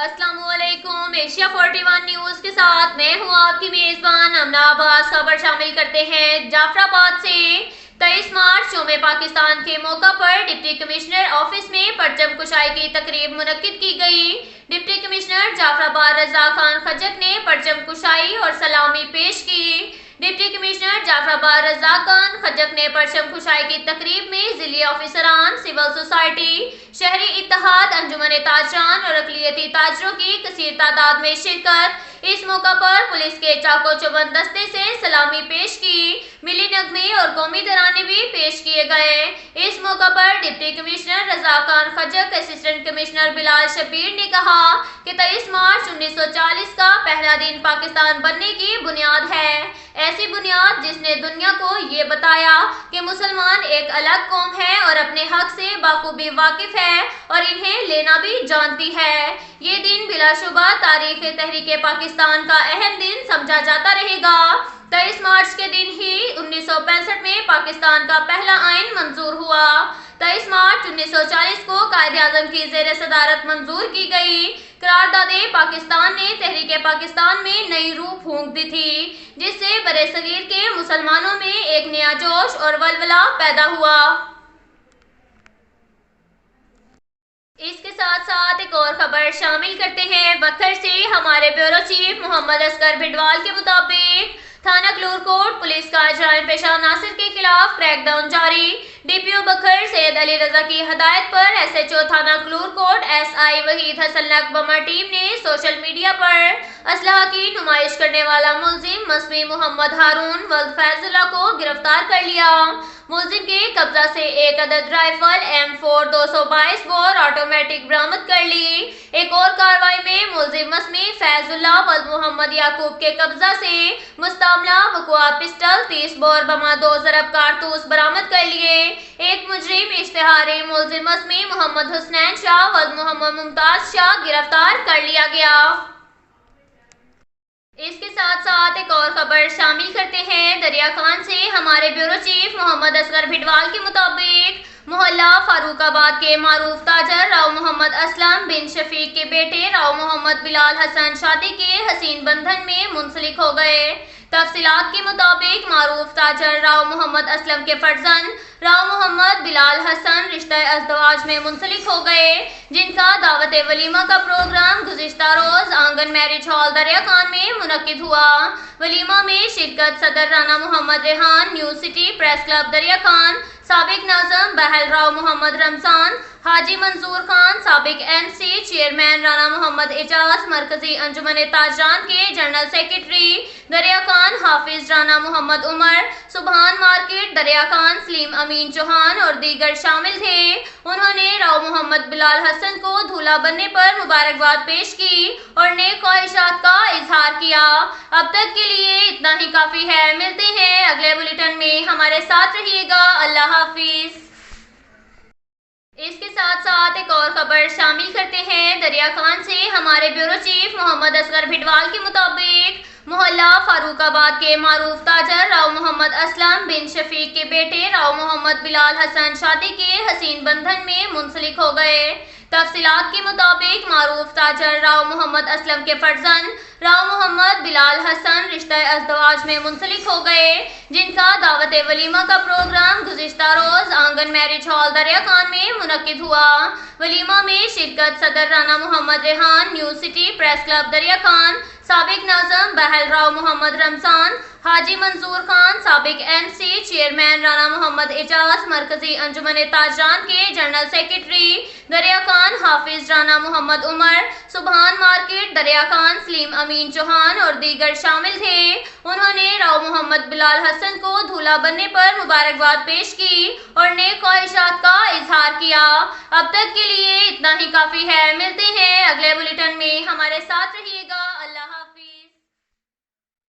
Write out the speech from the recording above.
अस्सलाम वालेकुम। Asia 41 news के साथ मैं हूं आपकी मेजबान अमना अब्बास। खबर शामिल करते हैं जाफराबाद से। 23 मार्च यौम पाकिस्तान के मौका पर डिप्टी कमिश्नर ऑफिस में परचम कुशाई की तकरीब मुनक्किद की गई। डिप्टी कमिश्नर जाफराबाद रजा खान खजक ने परचम कुशाई और सलामी पेश की। डिप्टी कमिश्नर जाफराबाद रजा खान खजक ने परचम कुशाई की तकरीब में जिले ऑफिसरान, सिविल सोसाइटी, शहरी इत्तेहाद, अंजुमन ताजरान और अकलियती ताजरों की कसीर तादाद में शिरकत। इस मौका पर पुलिस के चाको चौबंद दस्ते से सलामी पेश की। मिली नगमे और कौमी तराने भी पेश किए गए। इस मौका पर deputy commissioner Raza Khan खजक, assistant commissioner Bilal Shabir ने कहा कि 23 मार्च 1940 का पहला दिन पाकिस्तान बनने की बुनियाद है। ऐसी बुनियाद जिसने दुनिया को ये बताया कि मुसलमान एक अलग कौम है और अपने हक से बाखूबी वाकिफ है और इन्हें लेना भी जानती है। ये दिन बिलाशुबा तारीख तहरीक पाकिस्तान का अहम दिन समझा जाता रहेगा। 23 मार्च के दिन ही 1965 में पाकिस्तान का पहला आइन मंजूर हुआ। 23 मार्च 1940 को कायदे-आज़म की ज़ेर सदारत मंजूर की गई। करारदादे पाकिस्तान ने तहरीक पाकिस्तान में नई रूह फूंक दी थी, जिससे बरे-सगीर के मुसलमानों में एक नया जोश और वलवला पैदा हुआ। इसके साथ साथ एक और खबर शामिल करते हैं बखर से। हमारे ब्यूरो चीफ मोहम्मद असगर भिडवाल के मुताबिक थाना क्लूरकोट पुलिस का जराइम पेशा नासिर के खिलाफ क्रैकडाउन जारी। डीपीओ बखर सैयद अली रजा की हदायत पर एसएचओ थाना क्लूरकोट एसआई वहीद हसन नकबमा टीम ने सोशल मीडिया पर असलहा की नुमाइश करने वाला मुलजिम मसमी मोहम्मद हारून वल्द फैजुल्ला को गिरफ्तार कर लिया। मुलजिम के कब्जा से एक अदद राइफल M4 222 बोर ऑटोमेटिक बरामद कर ली। एक और कार्रवाई में मुलजिम मसमी फैजुल्ला वल्द मोहम्मद याकूब के कब्जा से मुस्तामला वकुआ पिस्टल 30 बोर बमा 2 ज़रब कारतूस बरामद कर लिए। एक मुजरिम इश्तिहारी मुलजिम मसमी मोहम्मद हुसनैन शाह वल्द मोहम्मद मुमताज शाह गिरफ्तार कर लिया गया। इसके साथ साथ एक और खबर शामिल करते हैं दरिया खान से। हमारे ब्यूरो चीफ मोहम्मद असगर भिडवाल के मुताबिक मोहल्ला फारूकाबाद के मारूफ ताजर राव मोहम्मद असलम बिन शफीक के बेटे राव मोहम्मद बिलाल हसन शादी के हसीन बंधन में मुंसलिक हो गए। तफसीलात के मुताबिक मारूफ ताजर राव मोहम्मद असलम के फर्जंद राव मोहम्मद बिलाल हसन रिश्ता अज़दवाज में मुंसलिक हो गए, जिनका दावत वलीमा का प्रोग्राम गुज़िश्ता रोज आंगन मैरिज हॉल दरिया खान में मुनक्किद हुआ। वलीमा में शिरकत सदर Rana Mohammad Rehan, new city press club Darya Khan, साबिक नाज़म बहल राव मोहम्मद रमजान, हाजी मंसूर खान, साबिक MC चेयरमैन राना मोहम्मद एजाज, मरकजी अंजुमन ताजरान के जनरल सेक्रेटरी दरिया खान हाफिज राना मोहम्मद उमर, सुबहान मार्केट दरिया खान सलीम अमीन चौहान और दीगर शामिल थे। उन्होंने राव मोहम्मद बिलाल हसन को दूल्हा बनने पर मुबारकबाद पेश की और नेक ख्वाहिशात का इजहार किया। अब तक के लिए इतना ही काफी है। मिलते हैं अगले बुलेटिन में, हमारे साथ रहिएगा। अल्लाह हाफिज। इसके साथ साथ एक और खबर शामिल करते हैं दरिया खान से। हमारे ब्यूरो चीफ मोहम्मद असगर भिडवाल के मुताबिक मोहल्ला फारूकाबाद के मारूफ ताजर राव मोहम्मद असलम बिन शफीक के बेटे राव मोहम्मद बिलाल हसन शादी के हसीन बंधन में मुंसलिक हो गए। तफसीलात के मुताबिक मारूफ ताजर राव मोहम्मद असलम के फर्जंद राव मोहम्मद बिलाल हसन रिश्ता अज़दवाज में मुंसलिक हो गए, जिनका दावत वलीमा का प्रोग्राम गुज़िश्ता रोज आंगन मैरिज हॉल दरिया खान में मुनक्किद हुआ। वलीमा में शिरकत सदर Rana Mohammad Rehan, new city press club Darya Khan, साबिक नाज़म बहल राव मोहम्मद रमजान, हाजी मंसूर खान, साबिक MC चेयरमैन राना मोहम्मद एजाज, मरकजी अंजुमन ताजरान के जनरल सेक्रेटरी दरिया खान हाफिज राना मोहम्मद उमर, सुबहान मार्केट दरिया खान सलीम अमीन चौहान और दीगर शामिल थे। उन्होंने राव मोहम्मद बिलाल हसन को दूल्हा बनने पर मुबारकबाद पेश की और नेक ख्वाहिशात का इजहार किया। अब तक के लिए इतना ही काफी है। मिलते हैं अगले बुलेटिन में, हमारे साथ रहिए।